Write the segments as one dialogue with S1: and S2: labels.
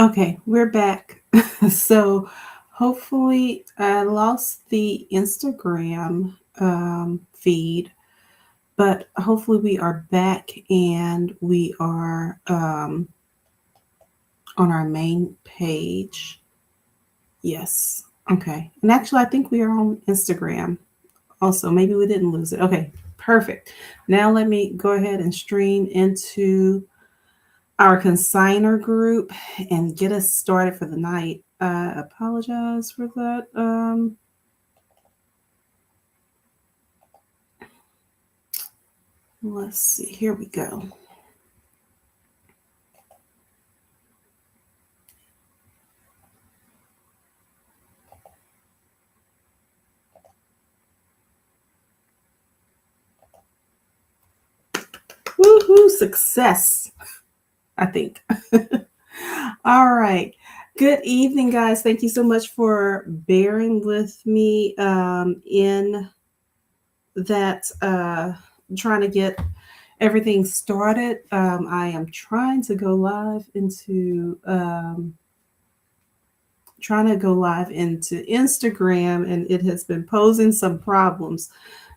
S1: Okay, we're back. So hopefully I lost the Instagram feed, but hopefully we are back and we are on our main page. Yes. Okay. And actually, I think we are on Instagram also. Maybe we didn't lose it. Okay, perfect. Now let me go ahead and stream into our consigner group and get us started for the night. I apologize for that. Let's see. Here we go. Woohoo! Success, I think. All right. Good evening, guys. Thank you so much for bearing with me in that trying to get everything started. I am trying to go live into Instagram, and it has been posing some problems.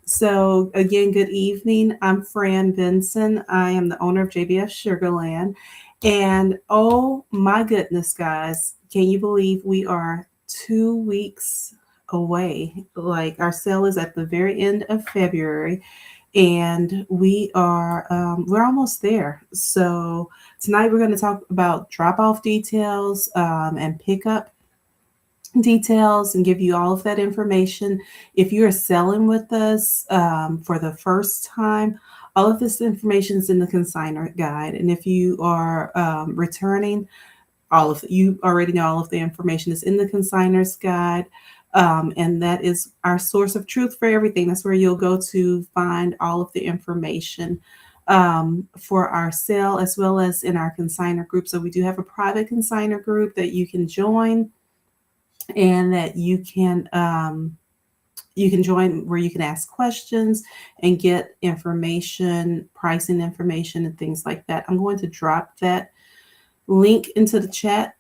S1: So again, good evening. I'm Fran Benson. I am the owner of JBF Sugarland. And oh my goodness, guys, can you believe we are 2 weeks away? Like our sale is at the very end of February, and we're almost there. So tonight we're going to talk about drop off details and pickup details and give you all of that information. If you are selling with us for the first time, all of this information is in the consignor guide. And if you are returning, you already know all of the information is in the consignor's guide. And that is our source of truth for everything. That's where you'll go to find all of the information for our sale, as well as in our consignor group. So we do have a private consignor group that you can join, and that you can join, where you can ask questions and get information, pricing information, and things like that. I'm going to drop that link into the chat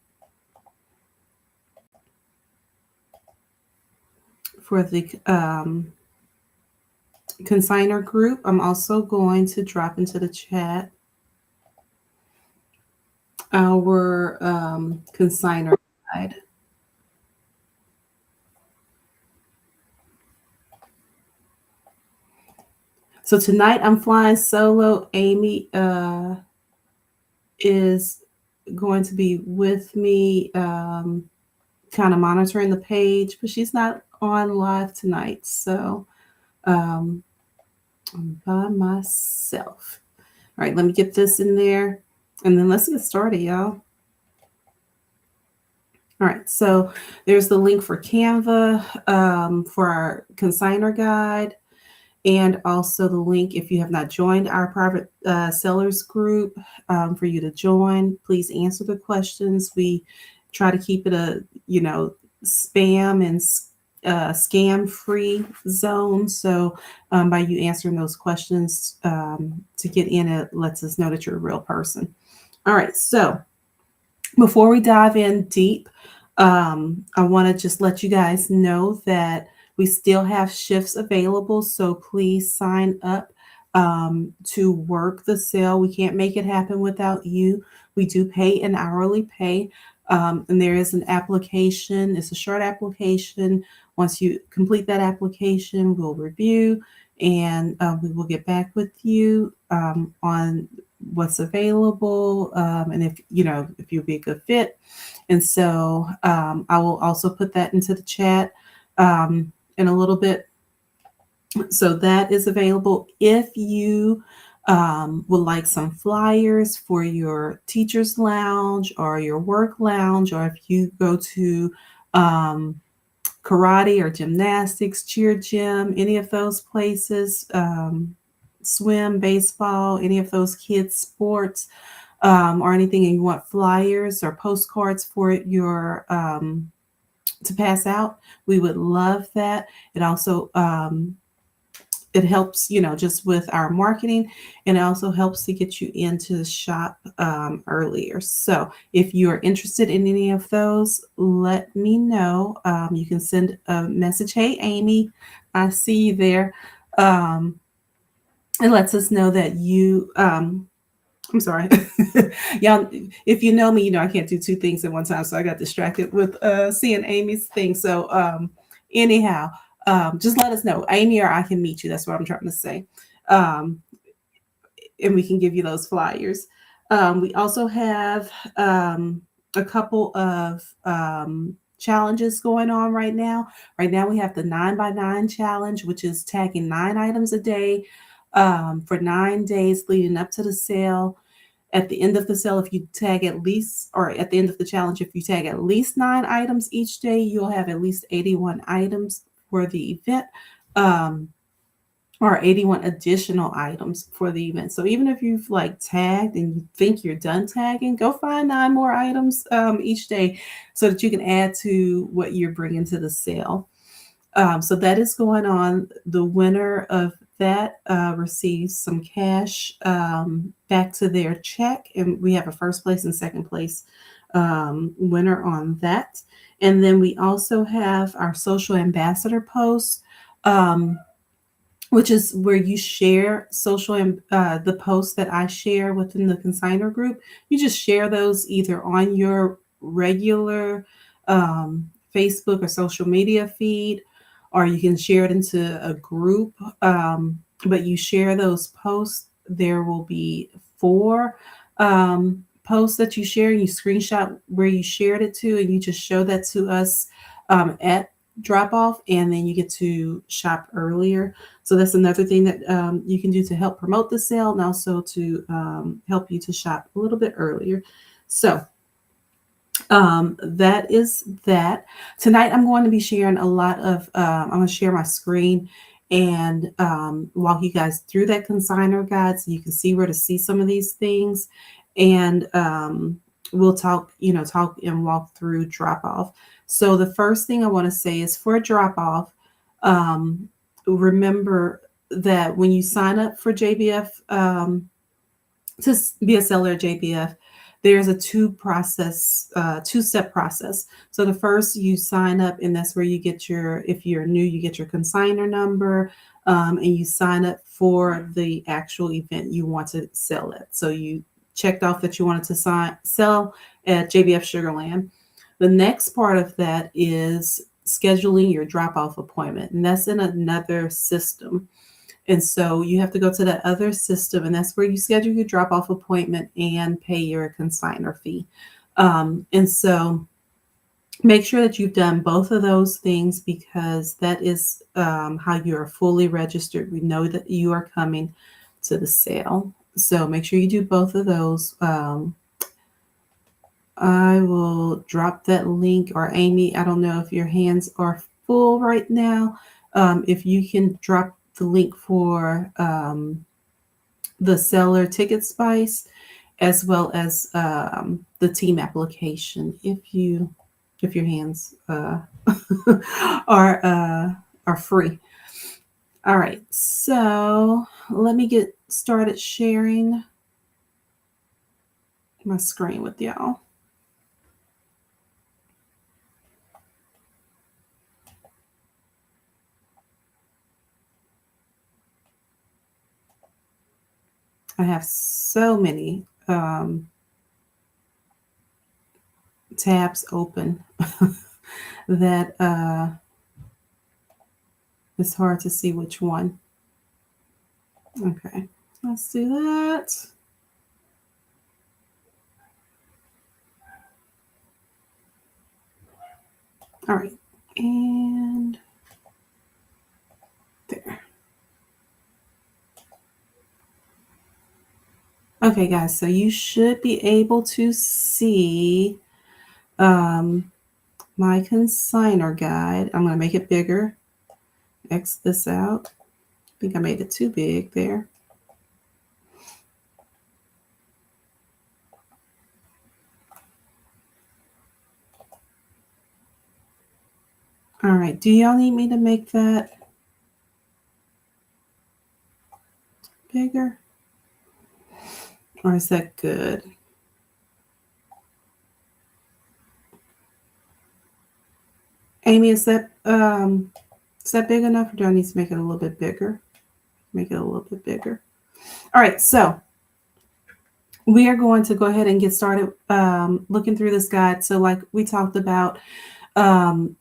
S1: for the consignor group. I'm also going to drop into the chat our consignor guide. So tonight I'm flying solo. Amy is going to be with me, kind of monitoring the page, but she's not on live tonight. So I'm by myself. All right, let me get this in there, and then let's get started, y'all. All right, so there's the link for Canva for our consignor guide, and also the link, if you have not joined our private sellers group, for you to join. Please answer the questions. We try to keep it a spam and scam free zone. So by you answering those questions to get in, it lets us know that you're a real person. All right, so before we dive in deep, I want to just let you guys know that we still have shifts available. So please sign up to work the sale. We can't make it happen without you. We do pay an hourly pay. And there is an application. It's a short application. Once you complete that application, we'll review, and we will get back with you on what's available, and if you'll be a good fit. And so I will also put that into the chat in a little bit. So that is available. If you would like some flyers for your teacher's lounge or your work lounge, or if you go to karate or gymnastics, cheer gym, any of those places, swim, baseball, any of those kids' sports, or anything, and you want flyers or postcards for your to pass out, we would love that. It also it helps, just with our marketing, and it also helps to get you into the shop earlier. So if you are interested in any of those, let me know. You can send a message. Hey, Amy, I see you there. Um, it lets us know that I'm sorry. Y'all, if you know me, I can't do two things at one time. So I got distracted with seeing Amy's thing. So anyhow, just let us know. Amy or I can meet you. That's what I'm trying to say. Um, and we can give you those flyers. We also have a couple of challenges going on right now. Right now, we have the 9x9 challenge, which is tagging 9 items a day for 9 days leading up to the sale. At the end of the sale, if you tag at least, or at the end of the challenge, if you tag at least 9 items each day, you'll have at least 81 items for the event. Or 81 additional items for the event. So even if you've like tagged and you think you're done tagging, go find 9 more items each day so that you can add to what you're bringing to the sale. So that is going on. The winner of that receives some cash back to their check, and we have a first place and second place winner on that. And then we also have our social ambassador posts. Which is where you share social and the posts that I share within the consigner group. You just share those either on your regular Facebook or social media feed, or you can share it into a group. But you share those posts. There will be 4 posts that you share. You screenshot where you shared it to, and you just show that to us at drop off, and then you get to shop earlier. So that's another thing that you can do to help promote the sale, and also to help you to shop a little bit earlier. So that is that. Tonight I'm going to be sharing a lot of, I'm going to share my screen and walk you guys through that consigner guide so you can see where to see some of these things. And we'll talk and walk through drop off. So the first thing I want to say is for drop off, remember that when you sign up for JBF, to be a seller at JBF, there's a two-step process. So the first, you sign up, and that's where you get if you're new, you get your consigner number, and you sign up for the actual event you want to sell at. So you checked off that you wanted to sell at JBF Sugarland. The next part of that is scheduling your drop-off appointment, and that's in another system. And so you have to go to that other system, and that's where you schedule your drop-off appointment and pay your consigner fee. And so make sure that you've done both of those things, because that is how you are fully registered. We know that you are coming to the sale. So make sure you do both of those. I will drop that link, or Amy, I don't know if your hands are full right now. If you can drop the link for the seller ticket spice, as well as the team application, if your hands are free. All right, so let me get started sharing my screen with y'all. I have so many tabs open that it's hard to see which one. Okay, let's do that. All right, and there. Okay, guys, so you should be able to see my consigner guide. I'm going to make it bigger. X this out. I think I made it too big there. All right, do y'all need me to make that bigger? Or is that good? Amy, is that big enough, or do I need to make it a little bit bigger? Make it a little bit bigger. All right, so we are going to go ahead and get started looking through this guide. So like we talked about, um,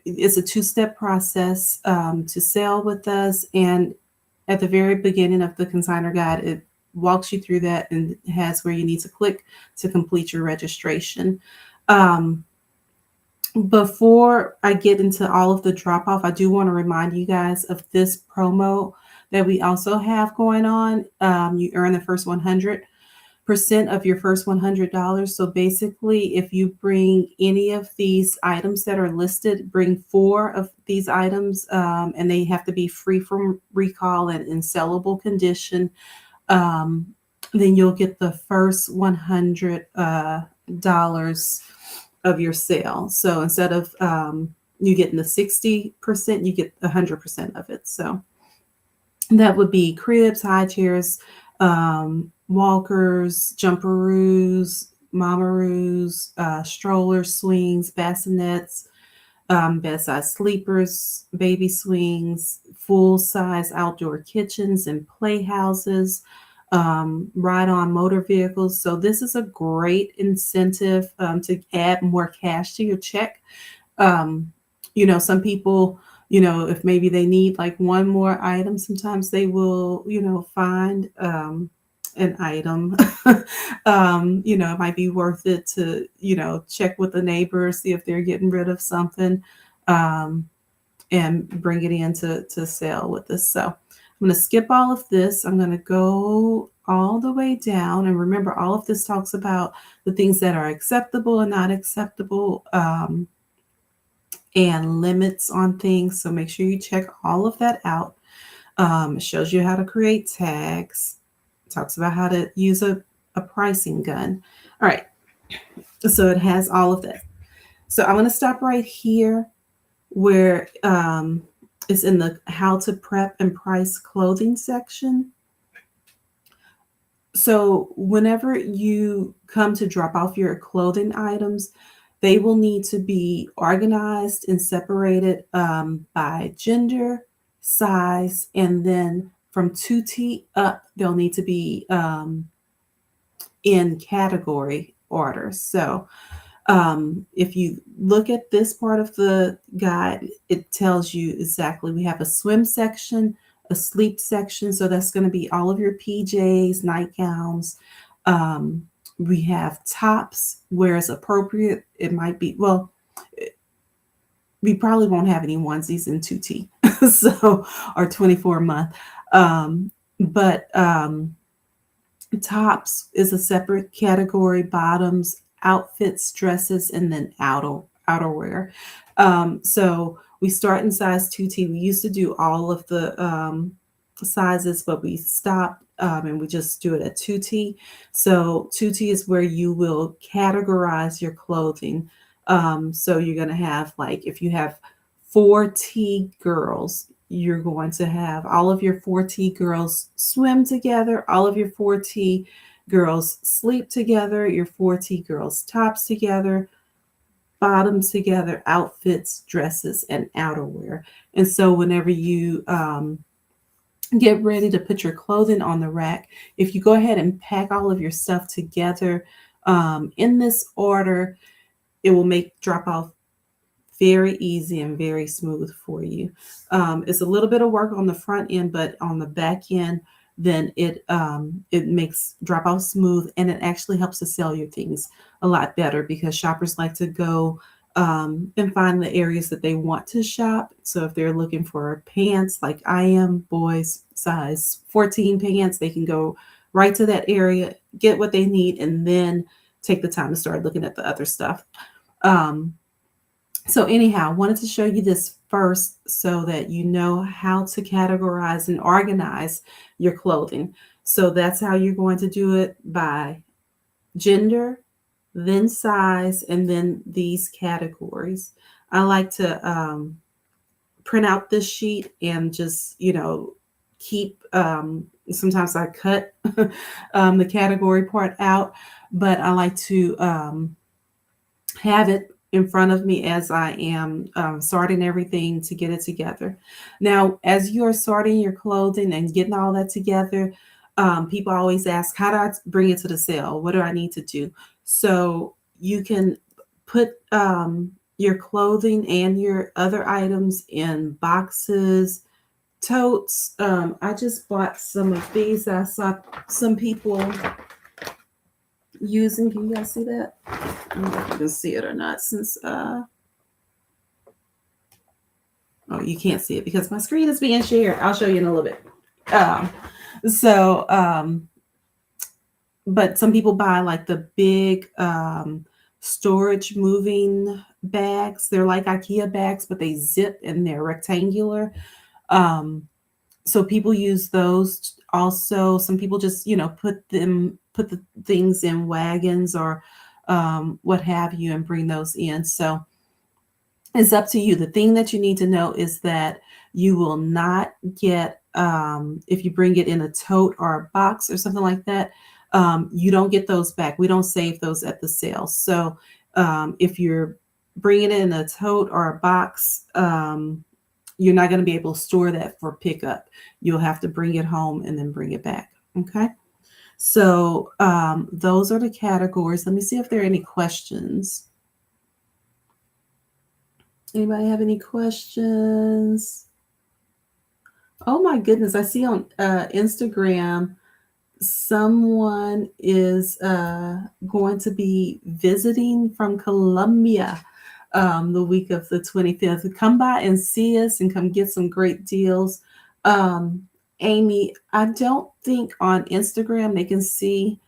S1: it's a two-step process to sell with us. And at the very beginning of the consigner guide, it walks you through that and has where you need to click to complete your registration. Before I get into all of the drop off, I do want to remind you guys of this promo that we also have going on. You earn the first 100% of your first $100. So basically, if you bring any of these items that are listed, bring 4 of these items, and they have to be free from recall and in sellable condition, then you'll get the first $100 of your sale. So instead of you getting the 60%, you get 100% of it. So that would be cribs, high chairs, walkers, jumperoos, mamaroos, strollers, swings, bassinets, bedside sleepers, baby swings, full-size outdoor kitchens and playhouses, ride-on motor vehicles. So this is a great incentive to add more cash to your check. Some people, if maybe they need like one more item, sometimes they will, find an item. It might be worth it to, check with the neighbors, see if they're getting rid of something, and bring it in to sell with us. So I'm going to skip all of this. I'm going to go all the way down. And remember, all of this talks about the things that are acceptable and not acceptable, and limits on things. So make sure you check all of that out. It shows you how to create tags. It talks about how to use a pricing gun. All right. So it has all of that. So I'm going to stop right here where it's in the how to prep and price clothing section. So whenever you come to drop off your clothing items, they will need to be organized and separated by gender, size, and then from 2T up, they'll need to be in category order. So if you look at this part of the guide, it tells you exactly. We have a swim section, a sleep section. So that's going to be all of your PJs, nightgowns. We have tops where it's appropriate. It might be, well, we probably won't have any onesies in 2T, so, or 24-month. But tops is a separate category, bottoms, outfits, dresses, and then outerwear. So we start in size 2T. We used to do all of the sizes, but we stopped and we just do it at 2T. So 2T is where you will categorize your clothing. So you're going to have, like, if you have 4T girls, you're going to have all of your 4T girls swim together, all of your 4T girls sleep together, your 4T girls tops together, bottoms together, outfits, dresses, and outerwear. And so whenever you get ready to put your clothing on the rack, if you go ahead and pack all of your stuff together in this order, it will make drop off very easy and very smooth for you. It's a little bit of work on the front end, but on the back end, then it makes drop off smooth, and it actually helps to sell your things a lot better because shoppers like to go and find the areas that they want to shop. So if they're looking for pants, like I am, boys size 14 pants, they can go right to that area, get what they need, and then take the time to start looking at the other stuff. So anyhow, I wanted to show you this first so that you know how to categorize and organize your clothing. So that's how you're going to do it, by gender, then size, and then these categories. I like to print out this sheet and just, keep, sometimes I cut the category part out, but I like to have it in front of me as I am sorting everything to get it together. Now, as you're sorting your clothing and getting all that together, people always ask, how do I bring it to the sale? What do I need to do? So you can put your clothing and your other items in boxes, totes. I just bought some of these. I saw some people using. Can you guys see that? I don't know if you can see it or not. Since oh, you can't see it because my screen is being shared. I'll show you in a little bit. Um, so, but some people buy like the big storage moving bags. They're like IKEA bags, but they zip and they're rectangular. Um, so people use those also. Some people just, put the things in wagons or what have you and bring those in. So it's up to you. The thing that you need to know is that you will not get, if you bring it in a tote or a box or something like that, you don't get those back. We don't save those at the sale. So if you're bringing it in a tote or a box, you're not going to be able to store that for pickup. You'll have to bring it home and then bring it back. Okay. So those are the categories. Let me see if there are any questions. Anybody have any questions? Oh my goodness. I see on Instagram, someone is going to be visiting from Colombia the week of the 25th. Come by and see us and come get some great deals. Amy, I don't think on Instagram they can see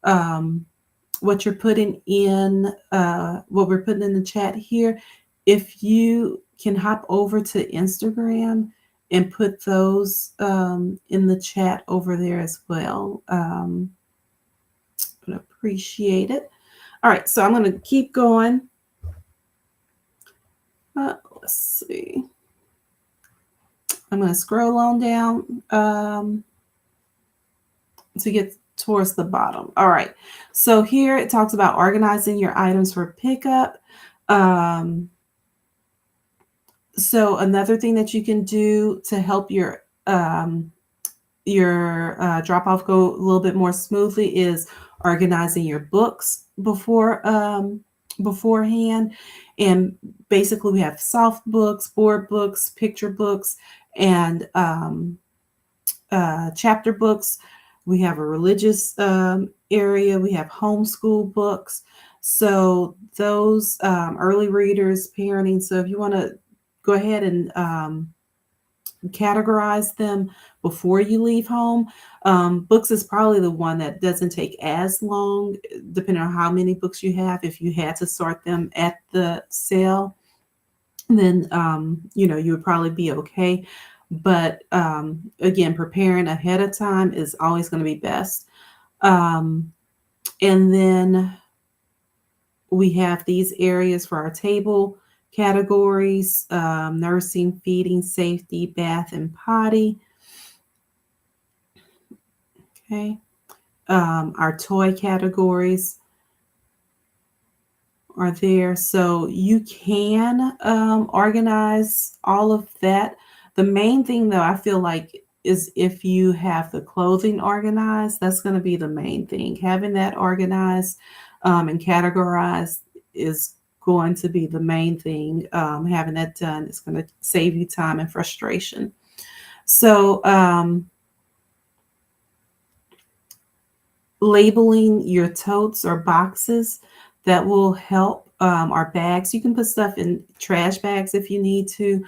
S1: what you're putting in, what we're putting in the chat here. If you can hop over to Instagram and put those in the chat over there as well, I would appreciate it. All right, so I'm going to keep going. Let's see. I'm going to scroll on down to get towards the bottom. All right. So here it talks about organizing your items for pickup. So another thing that you can do to help your drop off go a little bit more smoothly is organizing your books beforehand. And basically we have soft books, board books, picture books, and chapter books. We have a religious area. We have homeschool books. So those early readers, parenting. So if you want to go ahead and categorize them before you leave home. Books is probably the one that doesn't take as long, depending on how many books you have. If you had to sort them at the sale, then you would probably be okay. But again, preparing ahead of time is always going to be best. And then we have these areas for our table categories: nursing, feeding, safety, bath, and potty. Okay. Our toy categories are there. So you can organize all of that. The main thing, though, I feel like is if you have the clothing organized, that's going to be the main thing. Having that organized and categorized is going to be the main thing. Having that done is going to save you time and frustration. So labeling your totes or boxes, that will help. Our bags, you can put stuff in trash bags if you need to.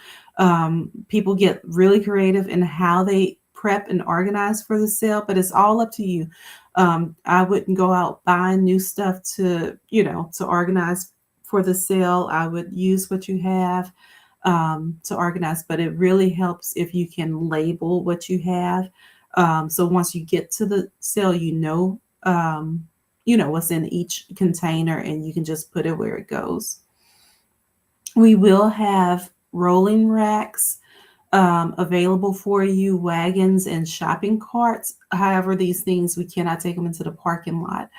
S1: People get really creative in how they prep and organize for the sale, but it's all up to you. I wouldn't go out buying new stuff to organize for the sale. I would use what you have to organize, but it really helps if you can label what you have. So once you get to the sale, what's in each container and you can just put it where it goes. We will have rolling racks available for you, wagons and shopping carts. However, these things, we cannot take them into the parking lot.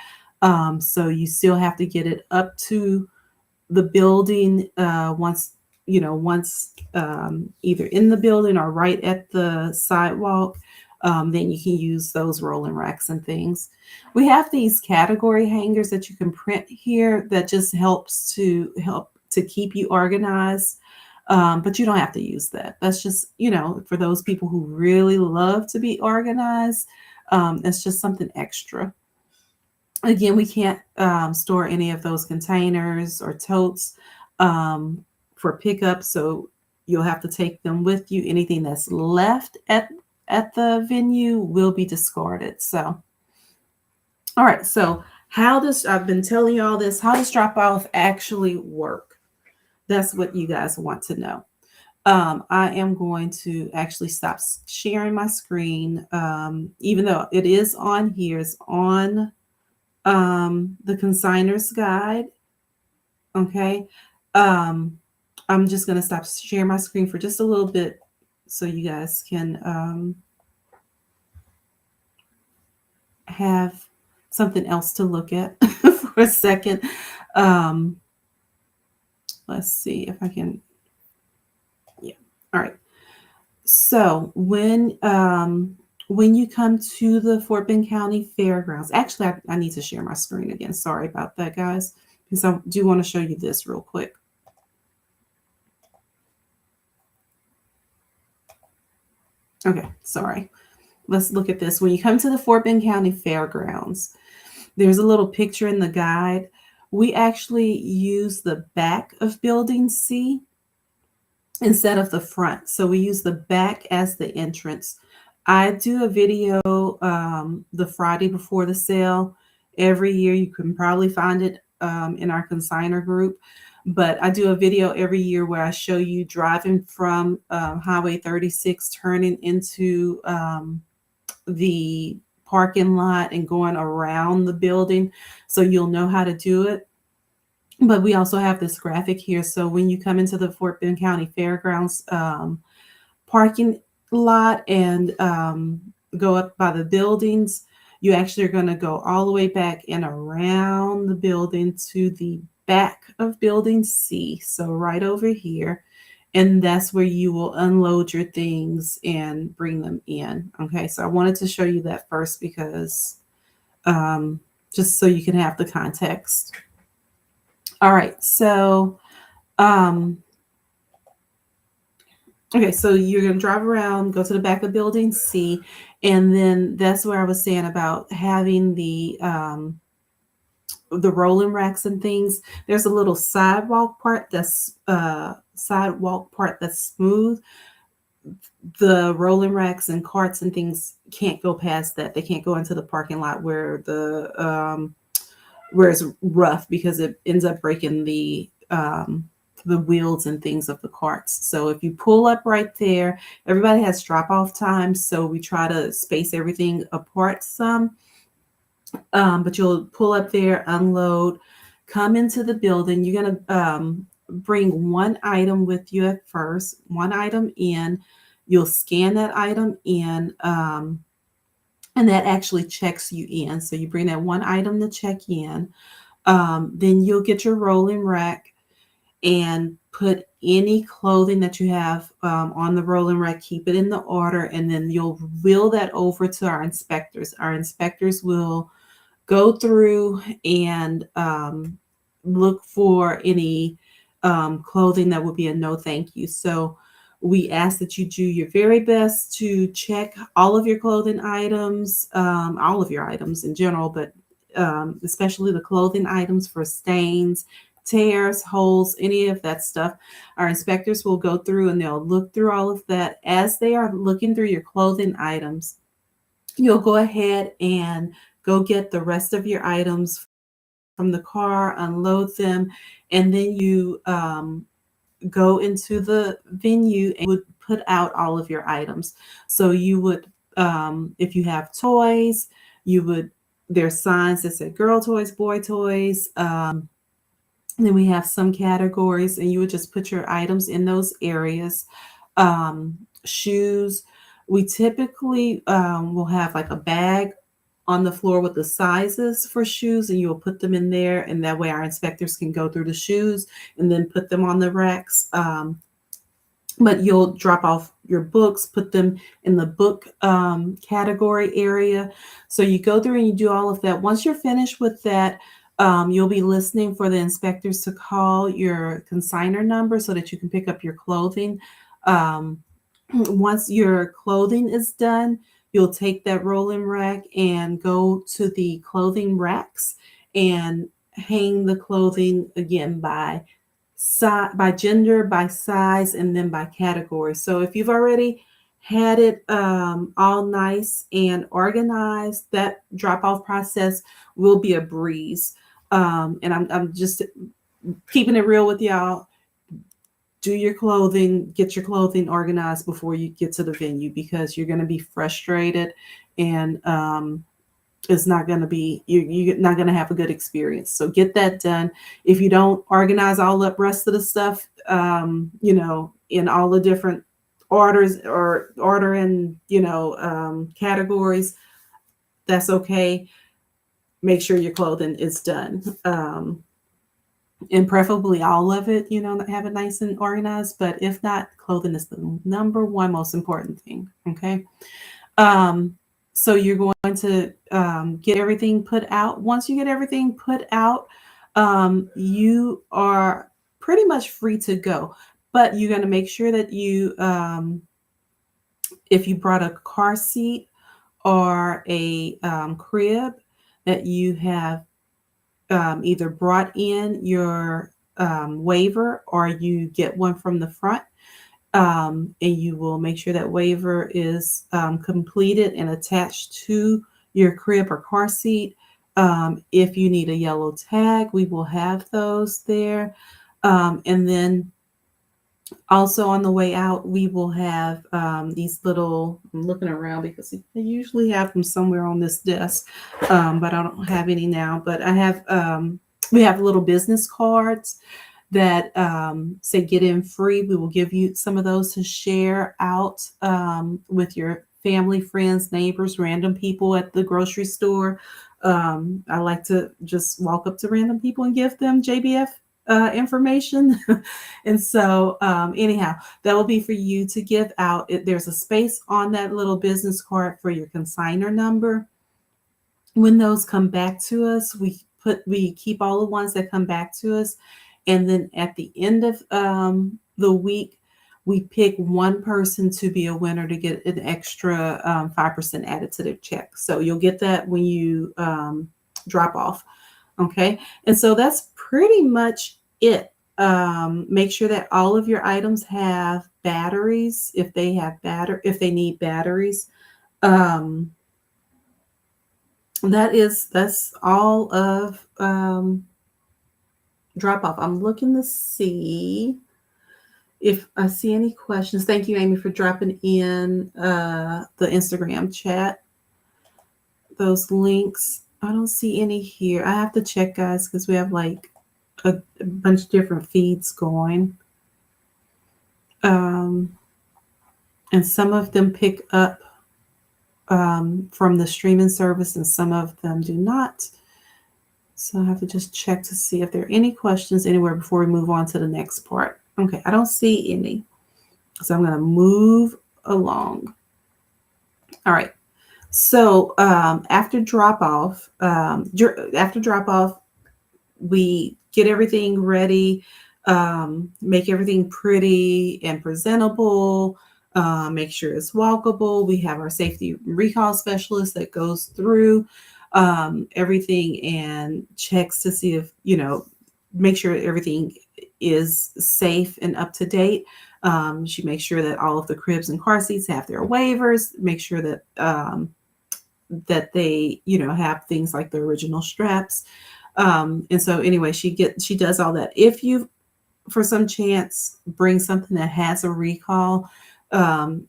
S1: So you still have to get it up to the building once, either in the building or right at the sidewalk. Then you can use those rolling racks and things. We have these category hangers that you can print here that just help to keep you organized. But you don't have to use that. That's just, for those people who really love to be organized. It's just something extra. Again, we can't store any of those containers or totes for pickup, so you'll have to take them with you. Anything that's left at the venue will be discarded. So, all right. So, how does I've been telling you all this? How does drop off actually work? That's what you guys want to know. I am going to actually stop sharing my screen, even though it is on here. It's on the consigner's guide. Okay. Um, I'm just going to stop sharing my screen for just a little bit so you guys can have something else to look at for a second. Um, let's see if I can. Yeah. All right. So when you come to the Fort Bend County Fairgrounds, actually, I need to share my screen again. Sorry about that, guys, because I do want to show you this real quick. Okay, sorry. Let's look at this. When you come to the Fort Bend County Fairgrounds, there's a little picture in the guide. We actually use the back of Building C instead of the front. So we use the back as the entrance. I do a video the Friday before the sale every year. You can probably find it in our consigner group. But I do a video every year where I show you driving from Highway 36, turning into the parking lot and going around the building. So you'll know how to do it. But we also have this graphic here. So when you come into the Fort Bend County Fairgrounds parking lot and go up by the buildings, you actually are going to go all the way back and around the building to the back of Building C. So right over here. And that's where you will unload your things and bring them in. Okay, so I wanted to show you that first because just so you can have the context. All right, so okay, so you're going to drive around, go to the back of Building C, and then that's where I was saying about having the rolling racks and things. There's a little sidewalk part that's smooth. The rolling racks and carts and things can't go past that. They can't go into the parking lot where where it's rough because it ends up breaking the wheels and things of the carts. So if you pull up right there, everybody has drop off time. So we try to space everything apart some. But you'll pull up there, unload, come into the building. You're going to bring one item with you at first, one item in. You'll scan that item in, and that actually checks you in. So you bring that one item to check in. Then you'll get your rolling rack and put any clothing that you have on the rolling rack, keep it in the order, and then you'll wheel that over to our inspectors. Our inspectors will go through and look for any clothing that would be a no thank you. So we ask that you do your very best to check all of your clothing items, all of your items in general, but especially the clothing items for stains, tears, holes, any of that stuff. Our inspectors will go through and they'll look through all of that. As they are looking through your clothing items, you'll go ahead and go get the rest of your items from the car, unload them, and then you go into the venue and would put out all of your items. So you would, if you have toys, there's signs that say girl toys, boy toys. Then we have some categories, and you would just put your items in those areas. shoes. We typically will have like a bag on the floor with the sizes for shoes, and you'll put them in there, and that way our inspectors can go through the shoes and then put them on the racks. But you'll drop off your books, put them in the book category area. So you go through and you do all of that. Once you're finished with that, you'll be listening for the inspectors to call your consignor number so that you can pick up your clothing. Um, Once your clothing is done, you'll take that rolling rack and go to the clothing racks and hang the clothing again by gender, by size, and then by category. So if you've already had it all nice and organized, that drop off process will be a breeze. And I'm just keeping it real with y'all. Do your clothing, get your clothing organized before you get to the venue, because you're going to be frustrated, and it's not going to be, you're not going to have a good experience. So get that done. If you don't organize all the rest of the stuff, in all the different orders or order in, categories, that's okay. Make sure your clothing is done. And preferably all of it, have it nice and organized. But if not, clothing is the number one most important thing. Okay. So you're going to get everything put out. Once you get everything put out, you are pretty much free to go. But you're going to make sure that if you brought a car seat or a crib, that you have either brought in your waiver, or you get one from the front. And you will make sure that waiver is completed and attached to your crib or car seat. If you need a yellow tag, we will have those there. And then also on the way out, we will have these little, I'm looking around because they usually have them somewhere on this desk, but I don't have any now. But we have little business cards that say get in free. We will give you some of those to share out with your family, friends, neighbors, random people at the grocery store. I like to just walk up to random people and give them JBF information. And so anyhow, that will be for you to give out. There's a space on that little business card for your consignor number. When those come back to us, we keep all the ones that come back to us. And then at the end of the week, we pick one person to be a winner to get an extra 5% added to their check. So you'll get that when you drop off. Okay. And so that's pretty much it. Make sure that all of your items have batteries if they need batteries. That's all of drop off. I'm looking to see if I see any questions. Thank you, Amy, for dropping in the Instagram chat, those links. I don't see any here. I have to check, guys, because we have like a bunch of different feeds going. And some of them pick up from the streaming service and some of them do not. So I have to just check to see if there are any questions anywhere before we move on to the next part. Okay, I don't see any. So I'm going to move along. All right. So after drop off, we get everything ready, make everything pretty and presentable, make sure it's walkable. We have our safety recall specialist that goes through everything and checks to see if, make sure everything is safe and up to date. She makes sure that all of the cribs and car seats have their waivers, make sure that that they, have things like the original straps. And so anyway, she does all that. If you, for some chance, bring something that has a recall,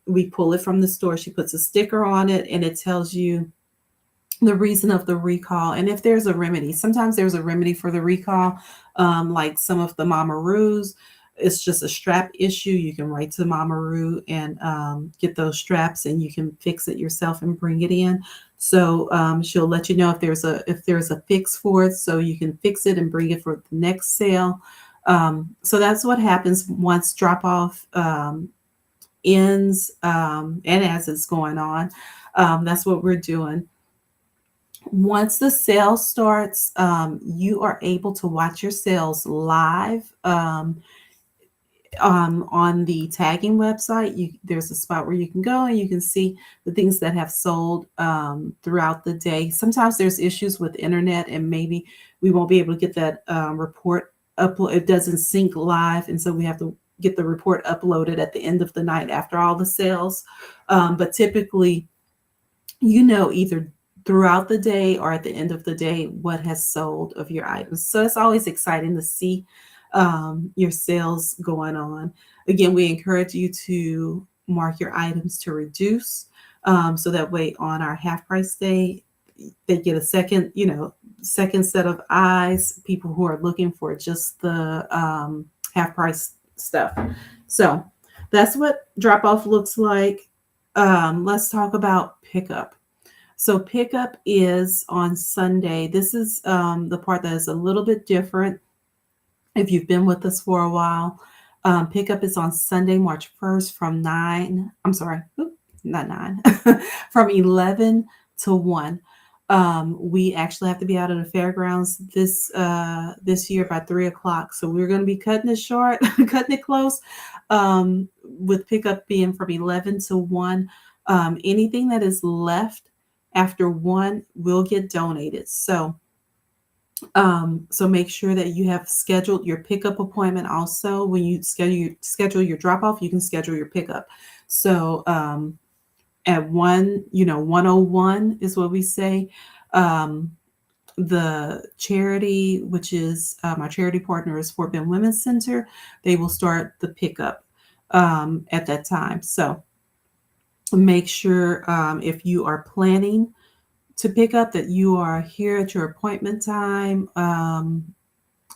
S1: we pull it from the store. She puts a sticker on it and it tells you the reason of the recall. And if there's a remedy, sometimes there's a remedy for the recall, like some of the Mama Roos. it's just a strap issue, you can write to Mama Ru and get those straps, and you can fix it yourself and bring it in. So she'll let you know if there's a fix for it, so you can fix it and bring it for the next sale. So that's what happens once drop off ends, and as it's going on. That's what we're doing. Once the sale starts, you are able to watch your sales live. On the tagging website, there's a spot where you can go and you can see the things that have sold throughout the day. Sometimes there's issues with internet, and maybe we won't be able to get that report upload. It doesn't sync live, and so we have to get the report uploaded at the end of the night after all the sales. But typically, either throughout the day or at the end of the day what has sold of your items. So it's always exciting to see your sales going on. Again, we encourage you to mark your items to reduce, so that way on our half price day, they get a second set of eyes, people who are looking for just the half price stuff. So that's what drop off looks like. Let's talk about pickup. So pickup is on Sunday. This is the part that is a little bit different. If you've been with us for a while, pickup is on Sunday, March 1st from 9. I'm sorry, not 9, from 11 to 1. We actually have to be out of the fairgrounds this year by 3 o'clock. So we're going to be cutting it short, cutting it close, with pickup being from 11 to 1. Anything that is left after 1 will get donated. So make sure that you have scheduled your pickup appointment. Also, when you schedule your drop off, you can schedule your pickup. So at 101 is what we say. The charity, which is our charity partner is Fort Bend Women's Center, they will start the pickup at that time. So make sure if you are planning to pick up that you are here at your appointment time, and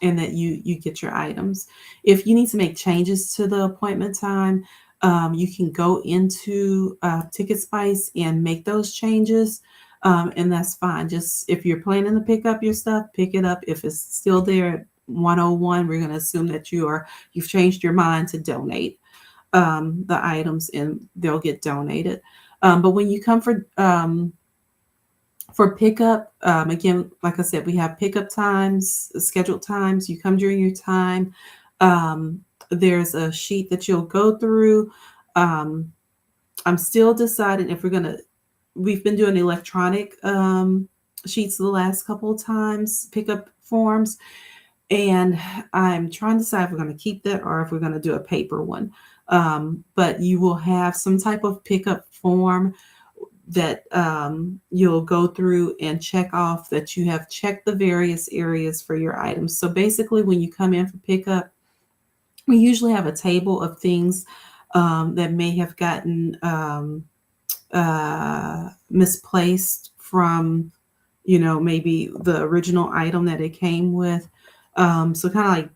S1: that you get your items. If you need to make changes to the appointment time, you can go into Ticket Spice and make those changes, and that's fine. Just if you're planning to pick up your stuff, pick it up. If it's still there at 101, we're going to assume that you've changed your mind to donate the items, and they'll get donated. But when you come for pickup, again, like I said, we have pickup times, scheduled times. You come during your time. There's a sheet that you'll go through. I'm still deciding if we've been doing electronic sheets the last couple of times, pickup forms. And I'm trying to decide if we're going to keep that or if we're going to do a paper one. But you will have some type of pickup form that you'll go through and check off that you have checked the various areas for your items. So basically, when you come in for pickup, we usually have a table of things that may have gotten misplaced from, maybe the original item that it came with. So kind of like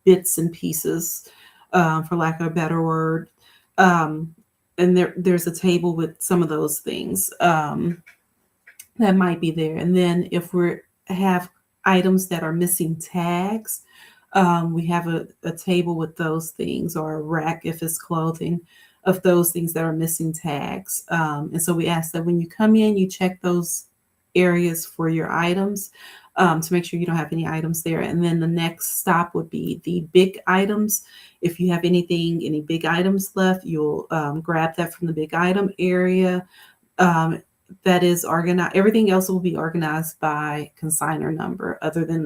S1: bits and pieces, for lack of a better word. And there's a table with some of those things that might be there. And then if we have items that are missing tags, we have a table with those things, or a rack if it's clothing, of those things that are missing tags. And so we ask that when you come in, you check those areas for your items, to make sure you don't have any items there. And then the next stop would be the big items. If you have any big items left, you'll grab that from the big item area. That is organized. Everything else will be organized by consignor number, other than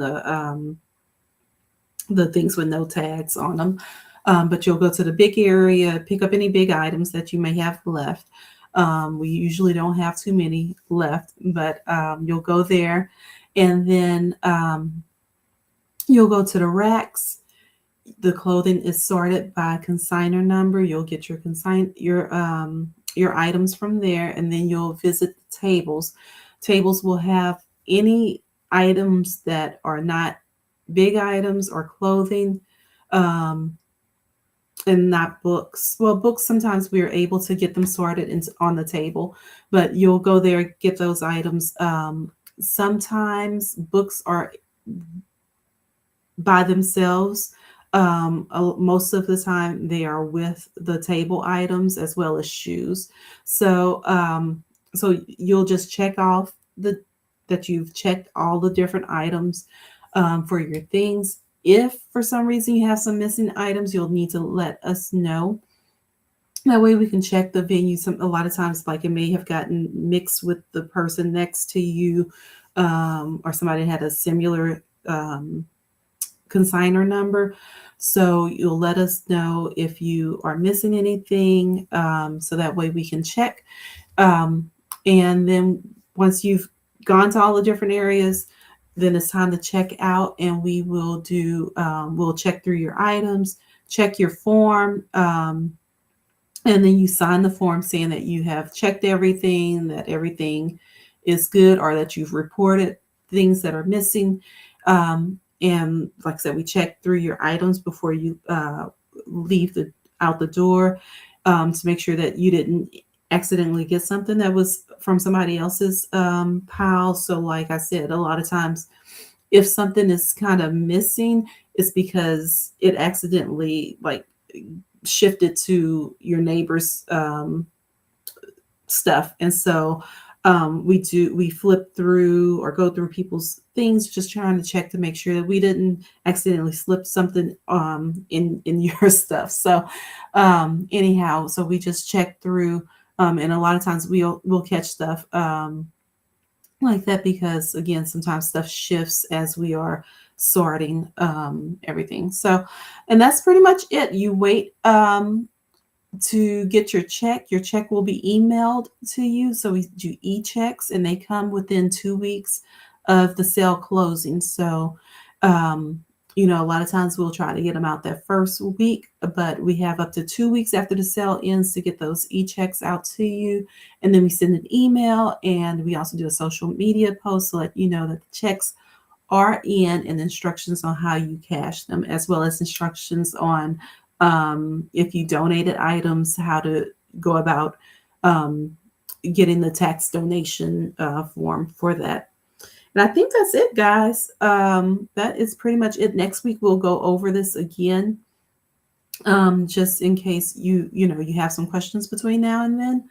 S1: the things with no tags on them. But you'll go to the big area, pick up any big items that you may have left. We usually don't have too many left, but you'll go there. And then you'll go to the racks. The clothing is sorted by consignor number. You'll get your items from there, and then you'll visit the tables. Tables will have any items that are not big items or clothing. and not books. Well, books sometimes we are able to get them sorted on the table, but you'll go there, get those items. Sometimes books are by themselves. Most of the time, they are with the table items as well as shoes. So, so you'll just check off the that you've checked all the different items for your things. If for some reason you have some missing items, you'll need to let us know. That way we can check the venue. A lot of times, like it may have gotten mixed with the person next to you, or somebody had a similar consigner number. So you'll let us know if you are missing anything, so that way we can check. Um, and then once you've gone to all the different areas, then it's time to check out, and we will we'll check through your items, check your form, and then you sign the form saying that you have checked everything, that everything is good, or that you've reported things that are missing. And like I said, we check through your items before you leave out the door, to make sure that you didn't accidentally get something that was from somebody else's pile. So like I said, a lot of times if something is kind of missing, it's because it accidentally like shifted to your neighbor's stuff. And so we flip through or go through people's things, just trying to check to make sure that we didn't accidentally slip something in your stuff. So anyhow, so we just check through, and a lot of times we'll catch stuff like that, because again, sometimes stuff shifts as we are sorting everything. So, and that's pretty much it. You wait to get your check. Your check will be emailed to you. So we do e-checks, and they come within 2 weeks of the sale closing. So, a lot of times we'll try to get them out that first week, but we have up to 2 weeks after the sale ends to get those e-checks out to you. And then we send an email, and we also do a social media post to let you know that the checks are in, and instructions on how you cash them, as well as instructions on if you donated items, how to go about getting the tax donation form for that. And I think that's it, guys. That is pretty much it. Next week we'll go over this again, just in case you have some questions between now and then.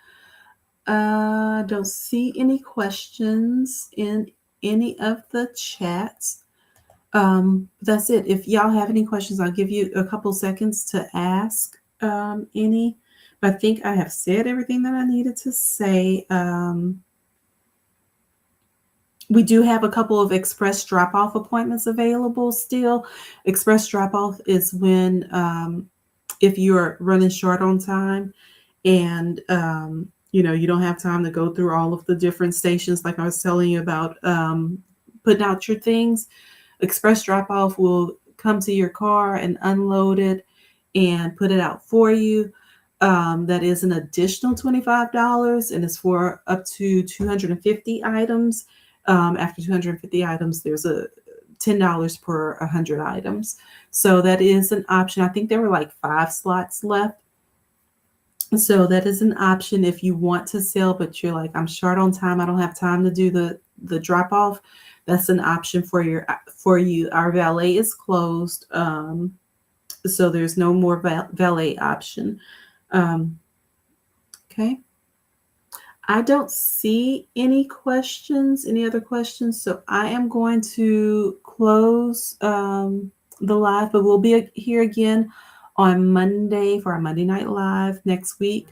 S1: Don't see any questions in any of the chats. That's it. If y'all have any questions, I'll give you a couple seconds to ask any. But I think I have said everything that I needed to say. We do have a couple of express drop-off appointments available still. Express drop-off is when if you're running short on time, and you don't have time to go through all of the different stations like I was telling you about, putting out your things. Express drop-off will come to your car and unload it and put it out for you. That is an additional $25, and it's for up to 250 items. After 250 items, there's a $10 per 100 items. So that is an option. I think there were like 5 slots left. So that is an option if you want to sell, but you're like, I'm short on time, I don't have time to do the drop off. That's an option for you. Our valet is closed, so there's no more valet option. Okay. I don't see any other questions. So I am going to close the live, but we'll be here again on Monday for our Monday Night Live next week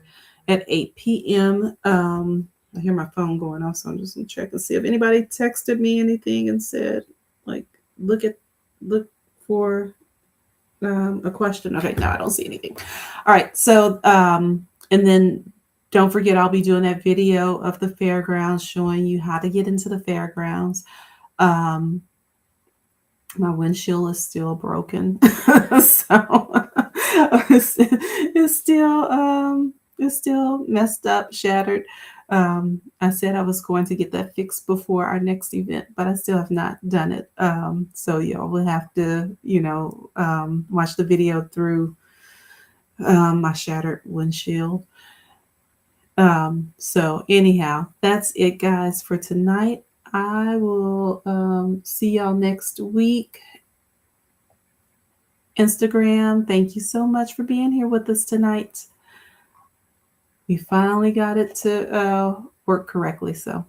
S1: at 8 p.m. I hear my phone going off, so I'm just going to check and see if anybody texted me anything and said, like, look for a question. Okay, no, I don't see anything. All right, so, and then don't forget, I'll be doing that video of the fairgrounds showing you how to get into the fairgrounds. My windshield is still broken, so it's still messed up, shattered. I said I was going to get that fixed before our next event, but I still have not done it. So y'all will have to, watch the video through my shattered windshield. So anyhow, that's it, guys, for tonight. I will see y'all next week. Instagram, thank you so much for being here with us tonight. We finally got it to work correctly. So